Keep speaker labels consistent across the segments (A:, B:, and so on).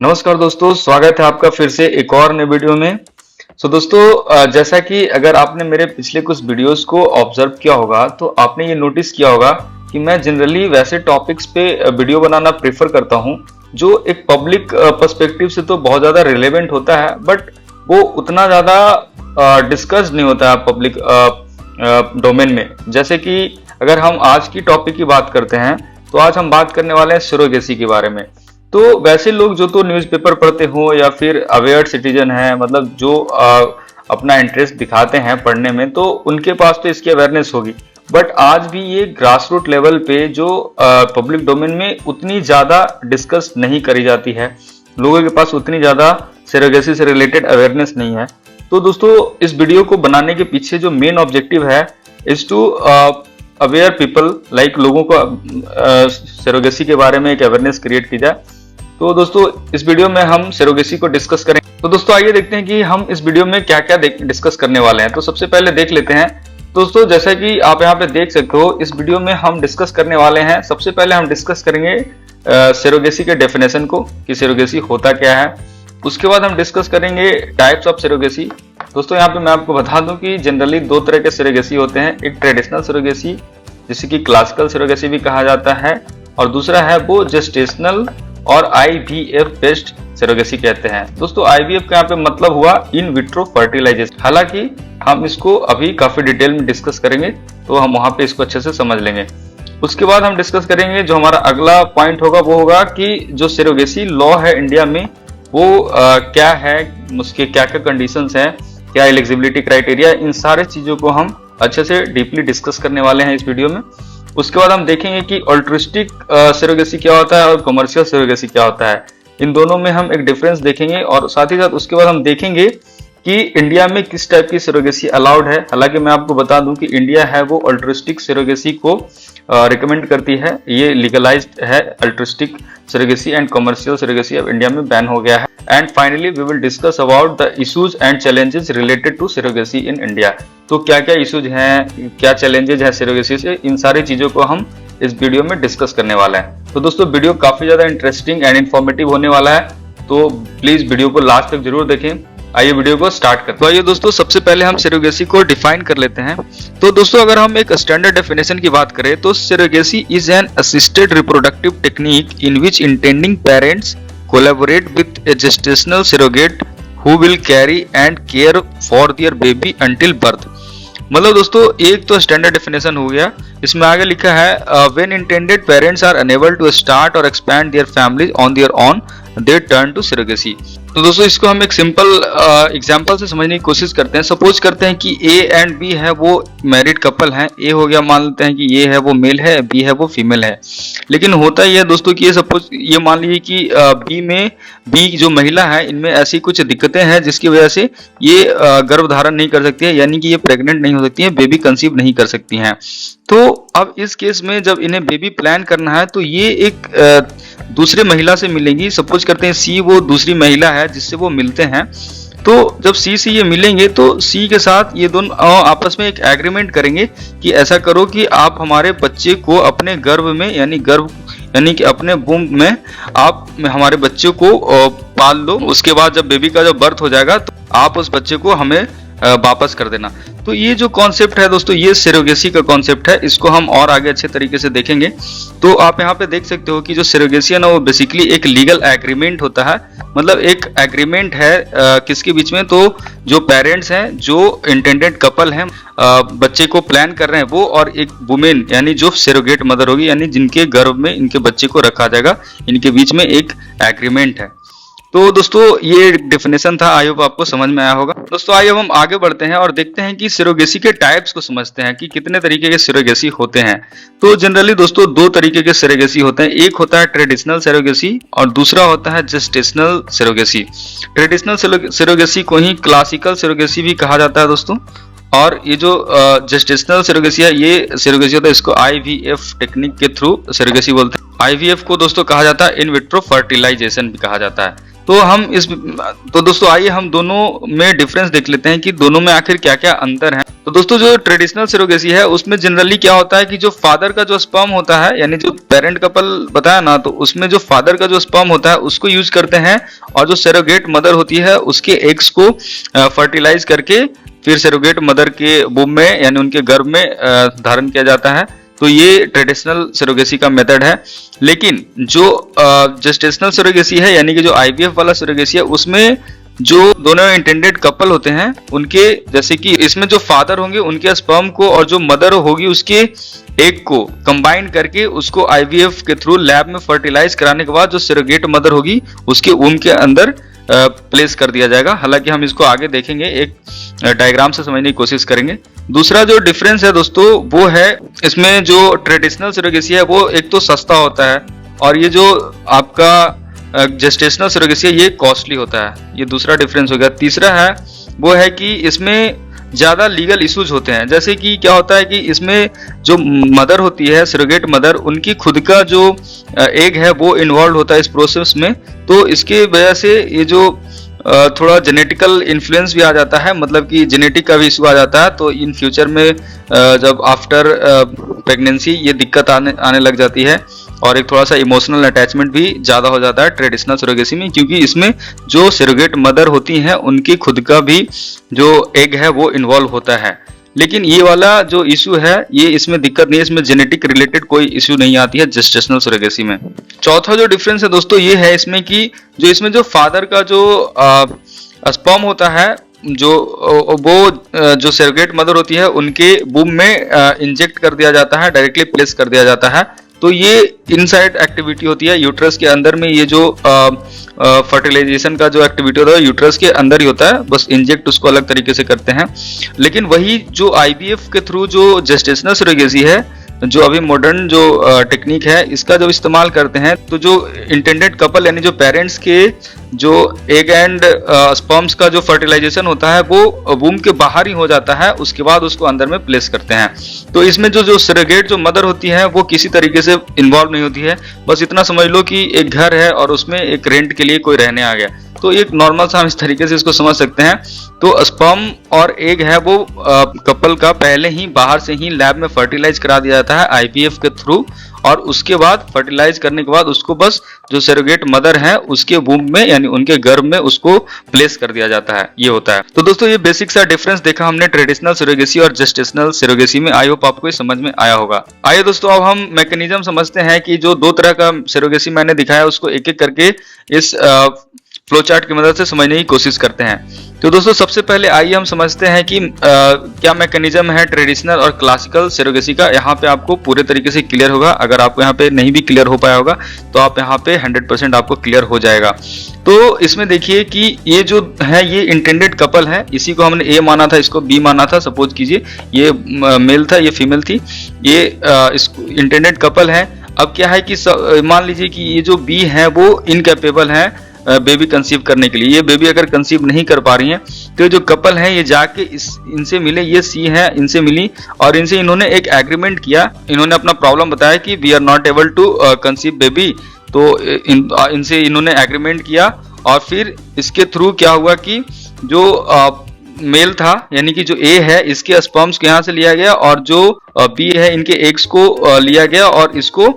A: नमस्कार दोस्तों, स्वागत है आपका फिर से एक और नए वीडियो में। दोस्तों, जैसा कि अगर आपने मेरे पिछले कुछ वीडियोस को ऑब्जर्व किया होगा तो आपने ये नोटिस किया होगा कि मैं जनरली वैसे टॉपिक्स पे वीडियो बनाना प्रेफर करता हूँ जो एक पब्लिक पर्सपेक्टिव से तो बहुत ज़्यादा रिलेवेंट होता है, बट वो उतना ज़्यादा डिस्कस नहीं होता है पब्लिक डोमेन में। जैसे कि अगर हम आज की टॉपिक की बात करते हैं तो आज हम बात करने वाले हैं सरोगेसी के बारे में। तो वैसे लोग जो तो न्यूज़पेपर पढ़ते हो या फिर अवेयर सिटीजन है, मतलब जो अपना इंटरेस्ट दिखाते हैं पढ़ने में, तो उनके पास तो इसकी अवेयरनेस होगी। बट आज भी ये ग्रास रूट लेवल पे जो पब्लिक डोमेन में उतनी ज़्यादा डिस्कस नहीं करी जाती है, लोगों के पास उतनी ज़्यादा सरोगेसी से रिलेटेड अवेयरनेस नहीं है। तो दोस्तों, इस वीडियो को बनाने के पीछे जो मेन ऑब्जेक्टिव है is to aware people, like लोगों को सरोगेसी के बारे में एक अवेयरनेस क्रिएट की जाए। तो दोस्तों, इस वीडियो में हम सरोगेसी को डिस्कस करेंगे। तो दोस्तों, आइए देखते हैं कि हम इस वीडियो में क्या क्या डिस्कस करने वाले हैं। तो सबसे पहले देख लेते हैं दोस्तों, जैसा कि आप यहाँ पे देख सकते हो, इस वीडियो में हम डिस्कस करने वाले हैं। सबसे पहले हम डिस्कस करेंगे सरोगेसी के डेफिनेशन को कि सरोगेसी होता क्या है। उसके बाद हम डिस्कस करेंगे टाइप्स ऑफ सरोगेसी। दोस्तों, यहाँ पे मैं आपको बता दूं कि जनरली दो तरह के सरोगेसी होते हैं। एक ट्रेडिशनल सरोगेसी, जिसे कि क्लासिकल सरोगेसी भी कहा जाता है, और दूसरा है वो जेस्टेशनल और IVF बेस्ड सरोगेसी कहते हैं। दोस्तों, IVF का यहाँ पे मतलब हुआ इन विट्रो फर्टिलाइजेशन। हालांकि हम इसको अभी काफी डिटेल में डिस्कस करेंगे, तो हम वहां पे इसको अच्छे से समझ लेंगे। उसके बाद हम डिस्कस करेंगे, जो हमारा अगला पॉइंट होगा वो होगा कि जो सरोगेसी लॉ है इंडिया में वो क्या है, उसके क्या क्या कंडीशंस हैं, क्या एलिजिबिलिटी क्राइटेरिया, इन सारे चीजों को हम अच्छे से डीपली डिस्कस करने वाले हैं इस वीडियो में। उसके बाद हम देखेंगे कि अल्ट्रुइस्टिक सरोगेसी क्या होता है और कमर्शियल सरोगेसी क्या होता है। इन दोनों में हम एक डिफरेंस देखेंगे, और साथ ही साथ उसके बाद हम देखेंगे कि इंडिया में किस टाइप की सरोगेसी अलाउड है। हालांकि मैं आपको बता दूं कि इंडिया है वो अल्ट्रुइस्टिक सरोगेसी को रिकमेंड करती है। ये लीगलाइज्ड है altruistic surrogacy, and commercial surrogacy अब इंडिया में बैन हो गया है। And finally we will discuss about the issues and challenges related to surrogacy in India. तो क्या क्या इश्यूज हैं, क्या चैलेंजेस हैं सरोगेसी से, इन सारी चीजों को हम इस वीडियो में डिस्कस करने वाला है। तो दोस्तों, वीडियो काफी ज्यादा इंटरेस्टिंग एंड इन्फॉर्मेटिव होने वाला है, तो प्लीज वीडियो को लास्ट तक जरूर देखें। आइए वीडियो को स्टार्ट करते हैं। तो आइए दोस्तों, सबसे पहले हम सरोगेसी को डिफाइन कर लेते हैं। तो दोस्तों, अगर हम एक स्टैंडर्ड डेफिनेशन की बात करें तो surrogacy is an assisted reproductive technique in which intending parents collaborate with A gestational surrogate who will carry and care for their baby until birth. मतलब दोस्तों, एक तो स्टैंडर्ड डेफिनेशन हो गया, इसमें आगे लिखा है when intended parents are unable to start और expand their families on their own they turn to surrogacy. तो दोस्तों, इसको हम एक सिंपल एग्जांपल से समझने की कोशिश करते हैं। सपोज करते हैं कि ए एंड बी है वो मैरिड कपल हैं। ए हो गया, मान लेते हैं कि ए है वो मेल है, बी है वो फीमेल है। लेकिन होता ही है दोस्तों कि ये मान लीजिए कि बी जो महिला है, इनमें ऐसी कुछ दिक्कतें हैं जिसकी वजह से ये गर्भ धारण नहीं कर सकती है, यानी कि ये प्रेग्नेंट नहीं हो सकती है, बेबी कंसीव नहीं कर सकती हैं। तो अब इस केस में जब इन्हें बेबी प्लान करना है तो ये एक दूसरे महिला से मिलेंगी। सपोज करते हैं सी वो दूसरी महिला है जिससे वो मिलते हैं। तो जब सी से ये मिलेंगे तो सी के साथ ये दोनों आपस में एक एग्रीमेंट करेंगे कि ऐसा करो कि आप हमारे बच्चे को अपने गर्भ में, यानी कि अपने वूम्ब में आप हमारे बच्चे को पाल लो। उसके बाद जब बेबी का जब बर्थ हो जाएगा तो आप उस बच्चे को हमें वापस कर देना। तो ये जो कॉन्सेप्ट है दोस्तों, ये सरोगेसी का कॉन्सेप्ट है। इसको हम और आगे अच्छे तरीके से देखेंगे। तो आप यहाँ पे देख सकते हो कि जो सरोगेसी है ना, वो बेसिकली एक लीगल एग्रीमेंट होता है। मतलब एक एग्रीमेंट है किसके बीच में, तो जो पेरेंट्स हैं, जो इंटेंडेड कपल हैं, बच्चे को प्लान कर रहे हैं वो, और एक वुमेन यानी जो सरोगेट मदर होगी, यानी जिनके गर्भ में इनके बच्चे को रखा जाएगा, इनके बीच में एक एग्रीमेंट है। तो दोस्तों, ये डेफिनेशन था, आई होप आपको समझ में आया होगा। दोस्तों, आइए हम आगे बढ़ते हैं और देखते हैं कि सरोगेसी के टाइप्स को समझते हैं कि कितने तरीके के सरोगेसी होते हैं। तो जनरली दोस्तों, दो तरीके के सरोगेसी होते हैं। एक होता है ट्रेडिशनल सरोगेसी और दूसरा होता है जेस्टेशनल सरोगेसी। ट्रेडिशनल सरोगेसी को ही क्लासिकल सरोगेसी भी कहा जाता है दोस्तों। और ये जो जेस्टेशनल सरोगेसी है, ये सरोगेसी होता है, इसको IVF टेक्निक के थ्रू सरोगेसी बोलते हैं। IVF को दोस्तों कहा जाता है इन विट्रो फर्टिलाइजेशन भी कहा जाता है। तो हम इस तो दोस्तों आइए हम दोनों में डिफरेंस देख लेते हैं कि दोनों में आखिर क्या क्या अंतर है। तो दोस्तों जो ट्रेडिशनल सरोगेसी है उसमें जनरली क्या होता है कि जो फादर का जो स्पर्म होता है, यानी जो पेरेंट कपल बताया ना, तो उसमें जो फादर का जो स्पर्म होता है उसको यूज करते हैं, और जो सरोगेट मदर होती है उसके एग्स को फर्टिलाइज करके फिर सरोगेट मदर के बूम में यानी उनके गर्भ में धारण किया जाता है। तो ये ट्रेडिशनल सरोगेसी का मेथड है। लेकिन जो जेस्टेशनल सरोगेसी है यानी कि जो आईवीएफ वाला सरोगेसी है, उसमें जो दोनों इंटेंडेड कपल होते हैं उनके, जैसे कि इसमें जो फादर होंगे उनके स्पर्म को और जो मदर होगी उसके एग को कंबाइन करके उसको आईवीएफ के थ्रू लैब में फर्टिलाइज कराने के बाद जो सरोगेट मदर होगी उसके वूम के अंदर प्लेस कर दिया जाएगा। हालांकि हम इसको आगे देखेंगे, एक डायग्राम से समझने की कोशिश करेंगे। दूसरा जो डिफरेंस है दोस्तों वो है, इसमें जो ट्रेडिशनल सरोगेसी है वो एक तो सस्ता होता है, और ये जो आपका जेस्टेशनल सरोगेसी है ये कॉस्टली होता है। ये दूसरा डिफरेंस हो गया। तीसरा है वो है कि इसमें ज्यादा लीगल इश्यूज होते हैं। जैसे कि क्या होता है कि इसमें जो मदर होती है, सरोगेट मदर, उनकी खुद का जो एग है वो इन्वॉल्व होता है इस प्रोसेस में। तो इसके वजह से ये जो थोड़ा जेनेटिकल इन्फ्लुएंस भी आ जाता है, मतलब कि जेनेटिक का भी इशू आ जाता है। तो इन फ्यूचर में जब आफ्टर प्रेगनेंसी ये दिक्कत आने लग जाती है, और एक थोड़ा सा इमोशनल अटैचमेंट भी ज़्यादा हो जाता है ट्रेडिशनल सरोगेसी में, क्योंकि इसमें जो सरोगेट मदर होती हैं उनकी खुद का भी जो एग है वो इन्वॉल्व होता है। लेकिन ये वाला जो इशू है ये इसमें दिक्कत नहीं है, इसमें जेनेटिक रिलेटेड कोई इशू नहीं आती है जेस्टेशनल सरोगेसी में। चौथा जो डिफरेंस है दोस्तों ये है इसमें कि जो इसमें जो फादर का जो स्पर्म होता है, जो वो जो सरोगेट मदर होती है उनके बूम में इंजेक्ट कर दिया जाता है, डायरेक्टली प्लेस कर दिया जाता है। तो ये इनसाइड एक्टिविटी होती है यूट्रस के अंदर में। ये जो फर्टिलाइजेशन का जो एक्टिविटी होता है यूट्रस के अंदर ही होता है, बस इंजेक्ट उसको अलग तरीके से करते हैं। लेकिन वही जो आईवीएफ के थ्रू जो जेस्टेशनल सरोगेसी है, जो अभी मॉडर्न जो टेक्निक है, इसका जो इस्तेमाल करते हैं, तो जो इंटेंडेड कपल यानी जो पेरेंट्स के जो एग एंड स्पर्म्स का जो फर्टिलाइजेशन होता है वो वूम के बाहर ही हो जाता है, उसके बाद उसको अंदर में प्लेस करते हैं। तो इसमें जो सरोगेट जो मदर होती है वो किसी तरीके से इन्वॉल्व नहीं होती है। बस इतना समझ लो कि एक घर है और उसमें एक रेंट के लिए कोई रहने आ गया, तो एक नॉर्मल सा हम इस तरीके से इसको समझ सकते हैं। तो स्पर्म और एग है वो कपल का पहले ही बाहर से ही लैब में फर्टिलाइज करा दिया जाता है आईवीएफ के थ्रू, और उसके बाद फर्टिलाइज करने के बाद उसको बस जो सरोगेट मदर है उसके वूम में यानी उनके गर्भ में उसको प्लेस कर दिया जाता है। ये होता है। तो दोस्तों ये बेसिक सा डिफरेंस देखा हमने ट्रेडिशनल सरोगेसी और जेस्टेशनल सरोगेसी में। आई होप आपको ये समझ में आया होगा। आइए दोस्तों अब हम मैकेनिज्म समझते हैं कि जो दो तरह का सरोगेसी मैंने दिखाया उसको एक एक करके इस फ्लो चार्ट की मदद से समझने की कोशिश करते हैं। तो दोस्तों सबसे पहले आइए हम समझते हैं कि क्या मैकेनिज्म है ट्रेडिशनल और क्लासिकल सरोगेसी का। यहाँ पे आपको पूरे तरीके से क्लियर होगा। अगर आपको यहाँ पे नहीं भी क्लियर हो पाया होगा तो आप यहाँ पे 100% आपको क्लियर हो जाएगा। तो इसमें देखिए कि ये जो है ये इंटेंडेड कपल है, इसी को हमने ए माना था, इसको बी माना था। सपोज कीजिए ये मेल था, ये फीमेल थी, ये इंटेंडेड कपल है। अब क्या है कि मान लीजिए कि ये जो बी है वो इनकैपेबल है बेबी कंसीव करने के लिए। ये बेबी अगर कंसीव नहीं कर पा रही हैं तो जो कपल है ये जाके इनसे मिले, ये सी है, इनसे मिली और इनसे इन्होंने एक एग्रीमेंट किया। इन्होंने अपना प्रॉब्लम बताया कि we are not able to conceive baby. तो इनसे इन्होंने एग्रीमेंट किया और फिर इसके थ्रू क्या हुआ कि जो मेल था यानी कि जो ए है इसके स्पर्म्स को यहाँ से लिया गया और जो बी है इनके एग्स को लिया गया और इसको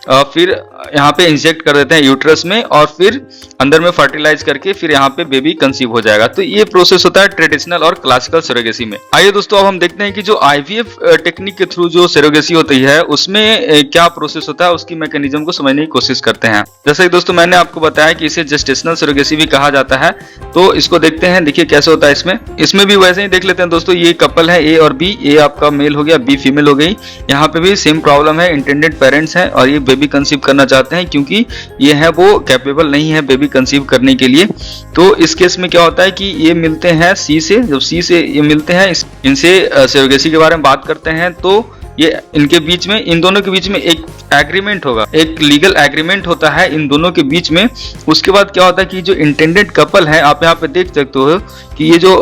A: फिर यहाँ पे इंजेक्ट कर देते हैं यूट्रस में और फिर अंदर में फर्टिलाइज करके फिर यहाँ पे बेबी कंसीव हो जाएगा। तो ये प्रोसेस होता है ट्रेडिशनल और क्लासिकल सरोगेसी में। आइए दोस्तों अब हम देखते हैं कि जो आईवीएफ टेक्निक के थ्रू जो सरोगेसी होती है उसमें क्या प्रोसेस होता है, उसकी मैकेनिज्म को समझने की कोशिश करते हैं। जैसे कि दोस्तों मैंने आपको बताया कि इसे जेस्टेशनल सरोगेसी भी कहा जाता है। तो इसको देखते हैं, देखिए कैसे होता है। इसमें भी वैसे ही देख लेते हैं दोस्तों। ये कपल है ए और बी, ए आपका मेल हो गया, बी फीमेल हो गई। यहाँ पे भी सेम प्रॉब्लम है, इंटेंडेड पेरेंट्स हैं और ये बेबी कंसीव करना चाहते हैं क्योंकि ये है वो कैपेबल नहीं है बेबी कंसीव करने के लिए। तो इस केस में क्या होता है कि ये मिलते हैं सी से। जब सी से ये मिलते हैं, इनसे सरोगेसी के बारे में बात करते हैं तो ये इनके बीच में, इन दोनों के बीच में एक एग्रीमेंट होगा, एक लीगल एग्रीमेंट होता है इन दोनों के बीच में। उसके बाद क्या होता है कि जो इंटेंडेड कपल है, आप यहाँ पे देख सकते हो कि ये जो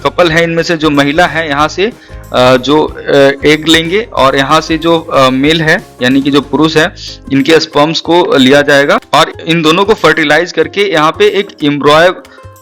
A: कपल है इनमें से जो महिला है यहाँ से जो एग लेंगे और यहाँ से जो मेल है यानी कि जो पुरुष है इनके स्पर्म्स को लिया जाएगा और इन दोनों को फर्टिलाइज करके यहाँ पे एक एम्ब्रॉय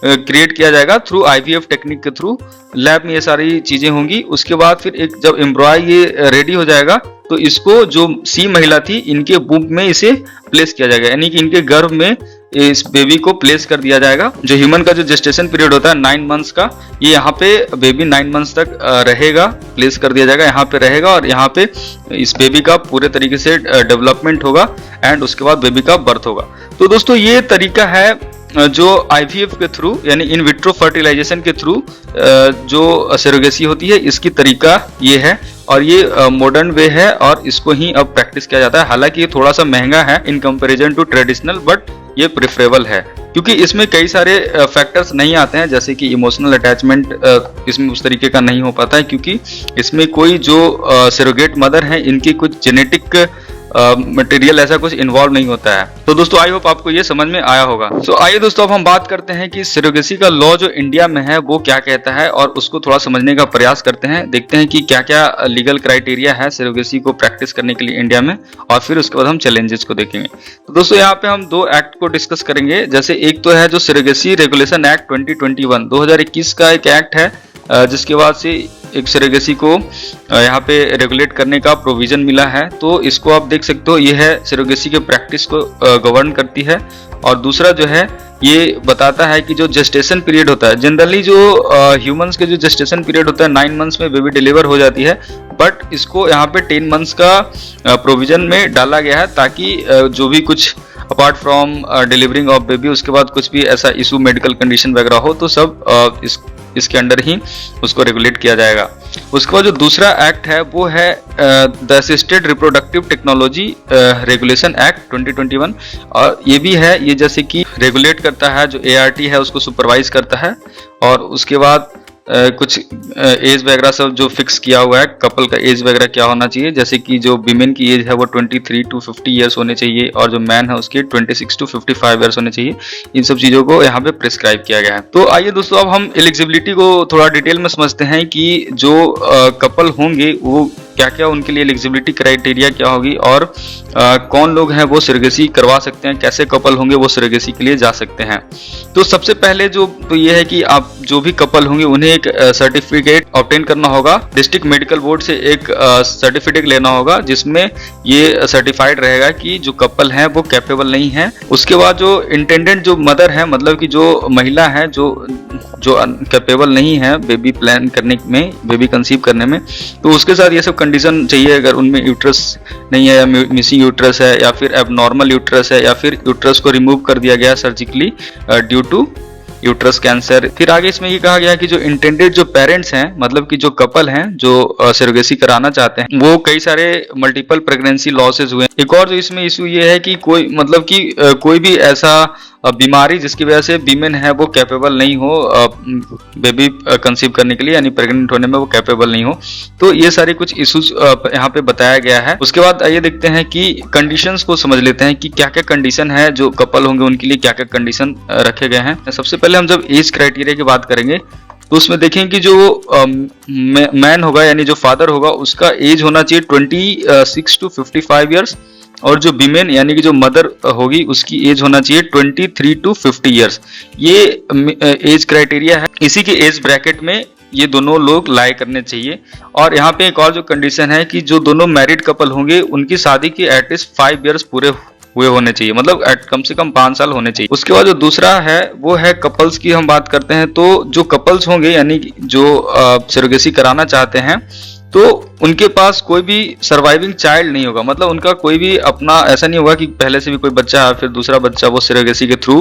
A: क्रिएट किया जाएगा थ्रू आईवीएफ टेक्निक के थ्रू। लैब में ये सारी चीजें होंगी। उसके बाद फिर एक जब एम्ब्रॉय ये रेडी हो जाएगा तो इसको जो सी महिला थी इनके बूब में इसे प्लेस किया जाएगा, यानी कि इनके गर्भ में इस बेबी को प्लेस कर दिया जाएगा। जो ह्यूमन का जो जेस्टेशन पीरियड होता है 9 मंथ्स का, ये यहाँ पे बेबी 9 मंथ्स तक रहेगा, प्लेस कर दिया जाएगा, यहाँ पे रहेगा और यहाँ पे इस बेबी का पूरे तरीके से डेवलपमेंट होगा एंड उसके बाद बेबी का बर्थ होगा। तो दोस्तों ये तरीका है जो आईवीएफ के थ्रू यानी इन विट्रो फर्टिलाइजेशन के थ्रू जो सरोगेसी होती है, इसकी तरीका ये है और ये मॉडर्न वे है और इसको ही अब प्रैक्टिस किया जाता है। हालांकि ये थोड़ा सा महंगा है in comparison to traditional, but ये प्रेफरेबल है क्योंकि इसमें कई सारे फैक्टर्स नहीं आते हैं, जैसे कि इमोशनल अटैचमेंट इसमें उस तरीके का नहीं हो पाता है क्योंकि इसमें कोई जो सरोगेट मदर है इनकी कुछ जेनेटिक मटेरियल ऐसा कुछ इन्वॉल्व नहीं होता है। तो दोस्तों आई होप आपको ये समझ में आया होगा। तो आइए दोस्तों अब हम बात करते हैं कि सरोगेसी का लॉ जो इंडिया में है वो क्या कहता है और उसको थोड़ा समझने का प्रयास करते हैं। देखते हैं कि क्या क्या लीगल क्राइटेरिया है सरोगेसी को प्रैक्टिस करने के लिए इंडिया में और फिर उसके बाद हम चैलेंजेस को देखेंगे। तो दोस्तों यहाँ पे हम 2 एक्ट को डिस्कस करेंगे। जैसे एक तो है जो सरोगेसी रेगुलेशन एक्ट 2021 2021 का एक एक्ट है जिसके बाद से एक सरोगेसी को यहाँ पे रेगुलेट करने का प्रोविजन मिला है। तो इसको आप देख सकते हो, ये है सरोगेसी के प्रैक्टिस को गवर्न करती है। और दूसरा जो है ये बताता है कि जो जेस्टेशन पीरियड होता है, जनरली जो ह्यूमंस के जो जेस्टेशन पीरियड होता है 9 मंथ्स में बेबी डिलीवर हो जाती है, बट इसको यहाँ पे 10 मंथ्स का प्रोविजन में डाला गया है ताकि जो भी कुछ apart from delivering of baby उसके बाद कुछ भी ऐसा इशू मेडिकल कंडीशन वगैरह हो तो सब इसके अंडर ही उसको रेगुलेट किया जाएगा। उसके बाद जो दूसरा एक्ट है वो है the assisted reproductive technology regulation act 2021 और ये भी है, ये जैसे कि रेगुलेट करता है, जो ART है उसको सुपरवाइज करता है और उसके बाद कुछ एज वगैरह सब जो फिक्स किया हुआ है, कपल का एज वगैरह क्या होना चाहिए, जैसे कि जो विमेन की एज है वो 23 to 50 ईयर्स होने चाहिए और जो मैन है उसके 26 to 55 ईयर्स होने चाहिए। इन सब चीज़ों को यहाँ पे प्रिस्क्राइब किया गया है। तो आइए दोस्तों अब हम एलिजिबिलिटी को थोड़ा डिटेल में समझते हैं कि जो कपल होंगे वो क्या क्या उनके लिए एलिजिबिलिटी क्राइटेरिया क्या होगी और कौन लोग हैं वो सरोगेसी करवा सकते हैं, कैसे कपल होंगे वो सरोगेसी के लिए जा सकते हैं। तो सबसे पहले जो तो ये है कि आप जो भी कपल होंगे उन्हें एक सर्टिफिकेट ऑब्टेन करना होगा, डिस्ट्रिक्ट मेडिकल बोर्ड से एक सर्टिफिकेट लेना होगा जिसमें ये सर्टिफाइड रहेगा कि जो कपल हैं वो कैपेबल नहीं है। उसके बाद जो इंटेंडेंट जो मदर है, मतलब कि जो महिला है जो कैपेबल नहीं है बेबी प्लान करने में, बेबी कंसीव करने में, तो उसके साथ ये सब कंडीशन चाहिए। अगर उनमें यूट्रस नहीं है या मिसिंग यूट्रस है या फिर एबनॉर्मल यूट्रस है या फिर यूट्रस को रिमूव कर दिया गया surgically due to uterus cancer. फिर आगे इसमें ये कहा गया कि जो इंटेंडेड जो पेरेंट्स हैं, मतलब कि जो कपल हैं जो सरोगेसी कराना चाहते हैं, वो कई सारे मल्टीपल प्रेगनेंसी लॉसेस हुए। एक और जो इसमें इशू ये है कि कोई मतलब कि कोई भी ऐसा बीमारी जिसकी वजह से वीमेन है वो कैपेबल नहीं हो बेबी कंसीव करने के लिए, यानी प्रेग्नेंट होने में वो कैपेबल नहीं हो। तो ये सारे कुछ इश्यूज यहाँ पे बताया गया है। उसके बाद आइए देखते हैं कि कंडीशंस को समझ लेते हैं कि क्या क्या कंडीशन है जो कपल होंगे उनके लिए क्या क्या कंडीशन रखे गए हैं। सबसे पहले हम जब एज क्राइटेरिया की बात करेंगे तो उसमें देखें कि जो मैन होगा यानी जो फादर होगा उसका एज होना चाहिए 26 to 55 ईयर्स और जो वीमेन यानी कि जो मदर होगी उसकी एज होना चाहिए 23 to 50 ईयर्स। ये एज क्राइटेरिया है, इसी के एज ब्रैकेट में ये दोनों लोग लाई करने चाहिए। और यहाँ पे एक और जो कंडीशन है कि जो दोनों मैरिड कपल होंगे उनकी शादी के एटलीस्ट 5 ईयर्स पूरे हुए होने चाहिए, मतलब कम से कम 5 साल होने चाहिए। उसके बाद जो दूसरा है वो है कपल्स की हम बात करते हैं। तो जो कपल्स होंगे यानी जो सरोगेसी कराना चाहते हैं तो उनके पास कोई भी सर्वाइविंग चाइल्ड नहीं होगा, मतलब उनका कोई भी अपना ऐसा नहीं होगा कि पहले से भी कोई बच्चा है फिर दूसरा बच्चा वो सरोगेसी के थ्रू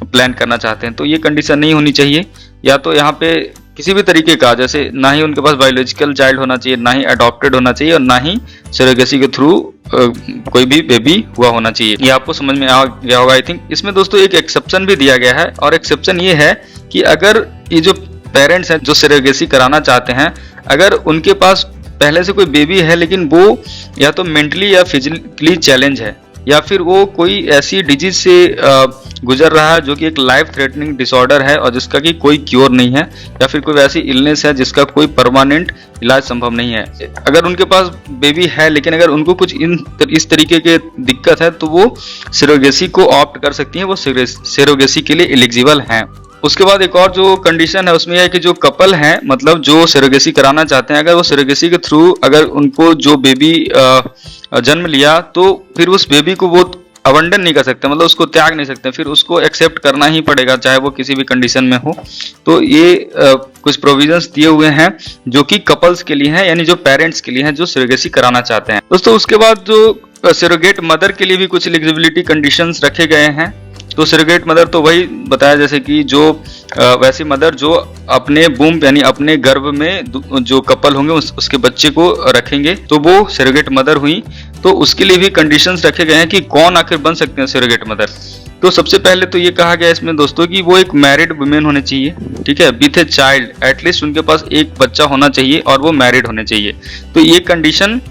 A: प्लान करना चाहते हैं। तो ये कंडीशन नहीं होनी चाहिए। या तो यहाँ पे किसी भी तरीके का, जैसे ना ही उनके पास बायोलॉजिकल चाइल्ड होना चाहिए, ना ही अडॉप्टेड होना चाहिए और ना ही सरोगेसी के थ्रू कोई भी बेबी हुआ होना चाहिए। ये आपको समझ में आ गया होगा आई थिंक। इसमें दोस्तों एक एक्सेप्शन भी दिया गया है और एक्सेप्शन ये है कि अगर ये जो पेरेंट्स हैं जो सरोगेसी कराना चाहते हैं, अगर उनके पास पहले से कोई बेबी है लेकिन वो या तो मेंटली या फिजिकली चैलेंज है, या फिर वो कोई ऐसी डिजीज से गुजर रहा है जो कि एक लाइफ थ्रेटनिंग डिसऑर्डर है और जिसका कि कोई क्योर नहीं है, या फिर कोई ऐसी इलनेस है जिसका कोई परमानेंट इलाज संभव नहीं है। अगर उनके पास बेबी है लेकिन अगर उनको कुछ इस तरीके के दिक्कत है तो वो सरोगेसी को ऑप्ट कर सकती हैं, वो सरोगेसी के लिए एलिजिबल हैं। उसके बाद एक और जो कंडीशन है उसमें यह है कि जो कपल हैं, मतलब जो सरोगेसी कराना चाहते हैं, अगर वो सरोगेसी के थ्रू अगर उनको जो बेबी जन्म लिया तो फिर उस बेबी को वो अबंडन नहीं कर सकते, मतलब उसको त्याग नहीं सकते, फिर उसको एक्सेप्ट करना ही पड़ेगा चाहे वो किसी भी कंडीशन में हो। तो ये कुछ प्रोविजंस दिए हुए हैं जो कि कपल्स के लिए हैं, यानी जो पेरेंट्स के लिए हैं जो सरोगेसी कराना चाहते हैं। दोस्तों उसके बाद जो सरोगेट मदर के लिए भी कुछ एलिजिबिलिटी कंडीशंस रखे गए हैं। तो सरोगेट मदर तो वही बताया जैसे कि जो वैसी मदर जो अपने बूम यानी अपने गर्भ में जो कपल होंगे उसके बच्चे को रखेंगे तो वो सरोगेट मदर हुई। तो उसके लिए भी कंडीशंस रखे गए हैं कि कौन आखिर बन सकते हैं सरोगेट मदर। तो सबसे पहले तो ये कहा गया इसमें दोस्तों कि वो एक मैरिड वुमेन होने चाहिए, ठीक है, विथ ए चाइल्ड, एटलीस्ट उनके पास एक बच्चा होना चाहिए और वो मैरिड होने चाहिए। तो ये कंडीशन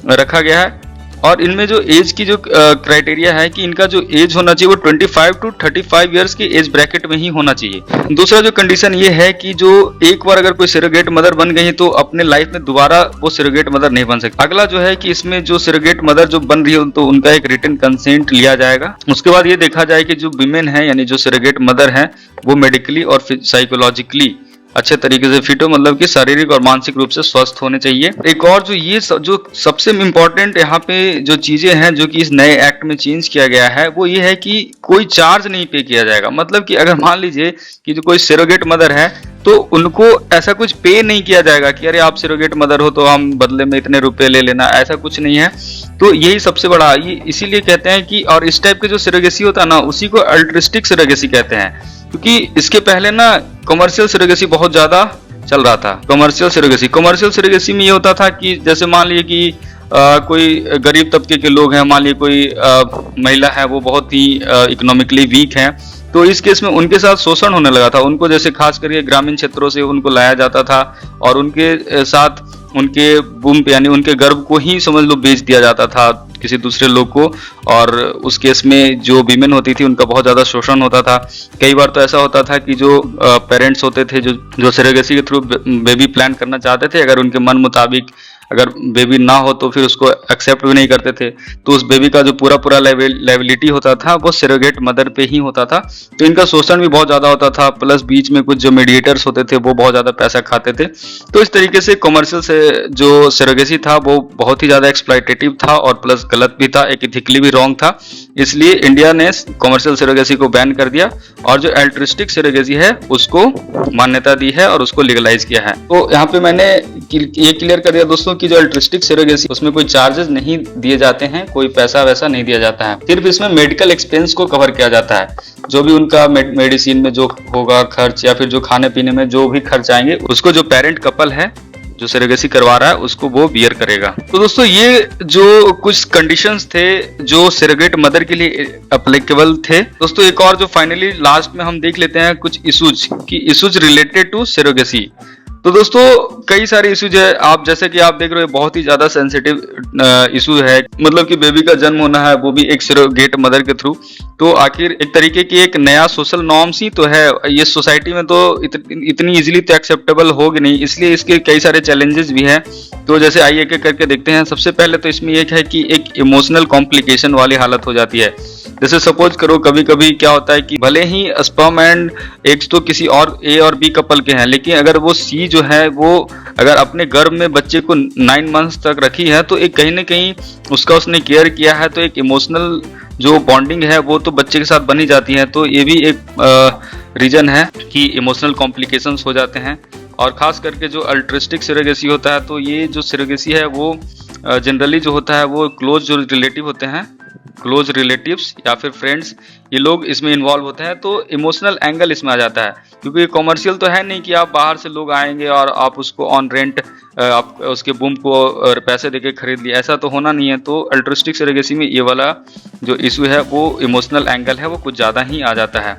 A: रखा गया है। और इनमें जो एज की जो क्राइटेरिया है कि इनका जो एज होना चाहिए वो 25 to 35 इयर्स की एज ब्रैकेट में ही होना चाहिए। दूसरा जो कंडीशन ये है कि जो एक बार अगर कोई सरोगेट मदर बन गई है तो अपने लाइफ में दोबारा वो सरोगेट मदर नहीं बन सकती। अगला जो है कि इसमें जो सरोगेट मदर जो बन रही है तो उनका एक रिटन कंसेंट लिया जाएगा। उसके बाद ये देखा जाए कि जो विमेन है यानी जो सरोगेट मदर है वो मेडिकली और साइकोलॉजिकली अच्छे तरीके से फिट हो, मतलब कि शारीरिक और मानसिक रूप से स्वस्थ होने चाहिए। एक और जो सबसे इम्पोर्टेंट यहाँ पे जो चीजें हैं जो कि इस नए एक्ट में चेंज किया गया है वो ये है कि कोई चार्ज नहीं पे किया जाएगा। मतलब कि अगर मान लीजिए कि जो कोई सरोगेट मदर है तो उनको ऐसा कुछ पे नहीं किया जाएगा कि अरे आप सरोगेट मदर हो तो हम बदले में इतने रुपए ले लेना, ऐसा कुछ नहीं है। तो यही सबसे बड़ा ये इसीलिए कहते हैं कि, और इस टाइप के जो सरोगेसी होता है ना उसी को अल्ट्रिस्टिक सरोगेसी कहते हैं, क्योंकि इसके पहले ना कमर्शियल सरोगेसी बहुत ज्यादा चल रहा था। कमर्शियल सरोगेसी में ये होता था कि जैसे मान लीजिए कि कोई गरीब तबके के लोग हैं, मान लीजिए कोई महिला है वो बहुत ही इकोनॉमिकली वीक है, तो इस केस में उनके साथ शोषण होने लगा था। उनको जैसे खास करके ग्रामीण क्षेत्रों से उनको लाया जाता था और उनके साथ उनके बूम पे यानी उनके गर्भ को ही समझ लो बेच दिया जाता था किसी दूसरे लोग को। और उस केस में जो वीमेन होती थी उनका बहुत ज्यादा शोषण होता था। कई बार तो ऐसा होता था कि जो पेरेंट्स होते थे जो सरोगेसी के थ्रू बेबी प्लान करना चाहते थे, अगर उनके मन मुताबिक अगर बेबी ना हो तो फिर उसको एक्सेप्ट भी नहीं करते थे। तो उस बेबी का जो पूरा लायबिलिटी होता था वो सरोगेट मदर पे ही होता था। तो इनका शोषण भी बहुत ज्यादा होता था, प्लस बीच में कुछ जो मीडिएटर्स होते थे वो बहुत ज्यादा पैसा खाते थे। तो इस तरीके से कमर्शियल से जो सरोगेसी था वो बहुत ही ज्यादा एक्सप्लॉयटेटिव था और प्लस गलत भी था, एक इथिकली भी रॉन्ग था। इसलिए इंडिया ने कमर्शियल सरोगेसी को बैन कर दिया और जो अल्ट्रिस्टिक सरोगेसी है उसको मान्यता दी है और उसको लीगलाइज किया है। तो यहाँ पे मैंने ये क्लियर कर दिया दोस्तों कि जो अल्ट्रिस्टिक सरोगेसी उसमें कोई चार्जेस नहीं दिए जाते हैं, कोई पैसा वैसा नहीं दिया जाता है, सिर्फ इसमें मेडिकल एक्सपेंस को कवर किया जाता है। जो भी उनका मेडिसिन में जो होगा खर्च या फिर जो खाने पीने में जो भी खर्च आएंगे उसको जो पेरेंट कपल है जो सरोगेसी करवा रहा है उसको वो बियर करेगा। तो दोस्तों ये जो कुछ कंडीशंस थे जो सरोगेट मदर के लिए एप्लीकेबल थे। दोस्तों एक और जो फाइनली लास्ट में हम देख लेते हैं कुछ इश्यूज की इश्यूज रिलेटेड टू सरोगेसी। तो दोस्तों कई सारे इश्यूज है, आप जैसे कि आप देख रहे हो बहुत ही ज्यादा सेंसिटिव इशू है, मतलब कि बेबी का जन्म होना है वो भी एक सरोगेट मदर के थ्रू। तो आखिर एक तरीके की एक नया सोशल नॉर्म्स ही तो है, ये सोसाइटी में तो इतनी इजीली तो एक्सेप्टेबल होगी नहीं, इसलिए इसके कई सारे चैलेंजेस भी हैं। तो जैसे आइए एक एक करके देखते हैं। सबसे पहले तो इसमें एक है कि एक इमोशनल कॉम्प्लिकेशन वाली हालत हो जाती है। जैसे सपोज करो कभी कभी क्या होता है कि भले ही स्पर्म एंड एग्स तो किसी और ए और बी कपल के हैं, लेकिन अगर वो सी जो है वो अगर अपने गर्भ में बच्चे को 9 मंथ्स तक रखी है तो एक कहीं ना कहीं उसका उसने केयर किया है, तो एक इमोशनल जो बॉन्डिंग है वो तो बच्चे के साथ बनी जाती है। तो ये भी एक रीजन है कि इमोशनल कॉम्प्लिकेशंस हो जाते हैं। और खास करके जो अल्ट्रिस्टिक सरोगेसी होता है तो ये जो सरोगेसी है वो जनरली जो होता है वो क्लोज जो रिलेटिव होते हैं, क्लोज रिलेटिव्स या फिर फ्रेंड्स, ये लोग इसमें इन्वॉल्व होते हैं। तो इमोशनल एंगल इसमें आ जाता है, क्योंकि कॉमर्शियल तो है नहीं कि आप बाहर से लोग आएंगे और आप उसको ऑन रेंट आप उसके बूम को पैसे देके खरीद लिए, ऐसा तो होना नहीं है। तो अल्ट्रिस्टिक सरोगेसी में ये वाला जो इशू है वो इमोशनल एंगल है वो कुछ ज़्यादा ही आ जाता है।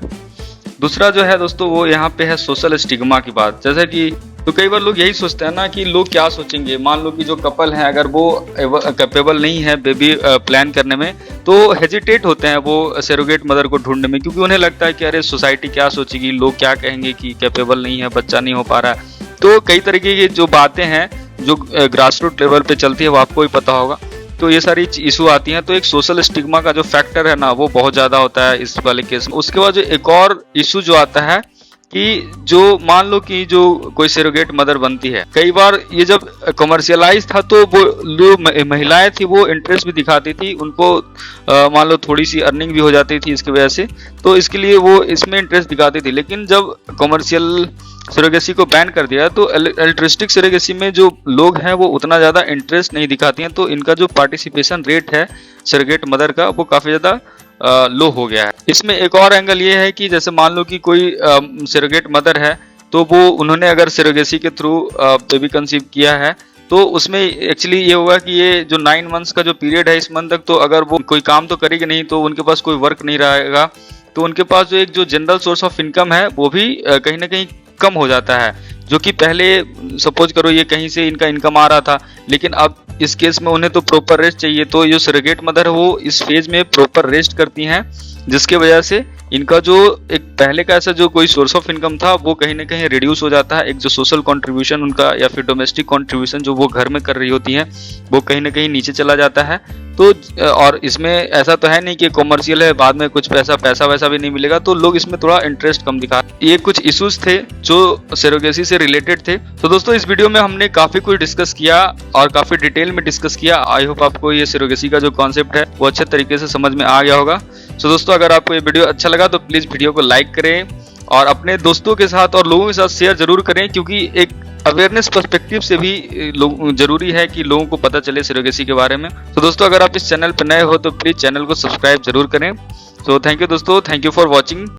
A: दूसरा जो है दोस्तों वो यहाँ पे है सोशल स्टिग्मा की बात। जैसे कि तो कई बार लोग यही सोचते हैं ना कि लोग क्या सोचेंगे। मान लो कि जो कपल है अगर वो कैपेबल नहीं है बेबी प्लान करने में, तो हेजिटेट होते हैं वो सरोगेट मदर को ढूंढने में, क्योंकि उन्हें लगता है कि अरे सोसाइटी क्या सोचेगी, लोग क्या कहेंगे कि कैपेबल नहीं है, बच्चा नहीं हो पा रहा है। तो कई तरीके की जो बातें हैं जो ग्रास रूट लेवल पे चलती है वो आपको भी पता होगा। तो ये सारी इशू आती हैं। तो एक सोशल स्टिग्मा का जो फैक्टर है ना वो बहुत ज्यादा होता है इस वाले केस में। उसके बाद जो एक और इशू जो आता है कि जो मान लो कि जो कोई सरोगेट मदर बनती है, कई बार ये जब कमर्शियलाइज था तो वो जो महिलाएं थी वो इंटरेस्ट भी दिखाती थी, उनको मान लो थोड़ी सी अर्निंग भी हो जाती थी इसकी वजह से, तो इसके लिए वो इसमें इंटरेस्ट दिखाती थी। लेकिन जब कमर्शियल सरोगेसी को बैन कर दिया तो अल्ट्रिस्टिक सरोगेसी में जो लोग हैं वो उतना ज़्यादा इंटरेस्ट नहीं दिखाती हैं, तो इनका जो पार्टिसिपेशन रेट है सरोगेट मदर का वो काफ़ी ज़्यादा लो हो गया है। इसमें एक और एंगल ये है कि जैसे मान लो कि कोई सरोगेट मदर है, तो वो उन्होंने अगर सरोगेसी के थ्रू बेबी कंसीव किया है, तो उसमें एक्चुअली ये होगा कि ये जो 9 मंथ्स का जो पीरियड है इस मंथ तक, तो अगर वो कोई काम तो करेगी नहीं, तो उनके पास कोई वर्क नहीं रहेगा, तो उनके पास जो एक जो जनरल सोर्स ऑफ इनकम है वो भी कहीं ना कहीं कम हो जाता है। जो कि पहले सपोज करो ये कहीं से इनका इनकम आ रहा था, लेकिन अब इस केस में उन्हें तो प्रॉपर रेस्ट चाहिए, तो जो सरोगेट मदर है वो इस फेज में प्रॉपर रेस्ट करती हैं, जिसके वजह से इनका जो एक पहले का ऐसा जो कोई सोर्स ऑफ इनकम था वो कहीं ना कहीं रिड्यूस हो जाता है। एक जो सोशल कंट्रीब्यूशन उनका या फिर डोमेस्टिक कंट्रीब्यूशन जो वो घर में कर रही होती हैं वो कहीं ना कहीं नीचे चला जाता है। तो और इसमें ऐसा तो है नहीं कि कॉमर्शियल है बाद में कुछ पैसा वैसा भी नहीं मिलेगा, तो लोग इसमें थोड़ा इंटरेस्ट कम दिखा। ये कुछ इश्यूज थे जो सरोगेसी से रिलेटेड थे। तो दोस्तों इस वीडियो में हमने काफी कुछ डिस्कस किया और काफी डिटेल में डिस्कस किया। आई होप आपको ये सरोगेसी का जो कॉन्सेप्ट है वो अच्छे तरीके से समझ में आ गया होगा। सो दोस्तों अगर आपको ये वीडियो अच्छा लगा तो प्लीज वीडियो को लाइक करें और अपने दोस्तों के साथ और लोगों के साथ शेयर जरूर करें, क्योंकि एक अवेयरनेस पर्सपेक्टिव से भी जरूरी है कि लोगों को पता चले सरोगेसी के बारे में। तो दोस्तों अगर आप इस चैनल पर नए हो तो प्लीज चैनल को सब्सक्राइब जरूर करें। सो थैंक यू दोस्तों, थैंक यू फॉर वॉचिंग।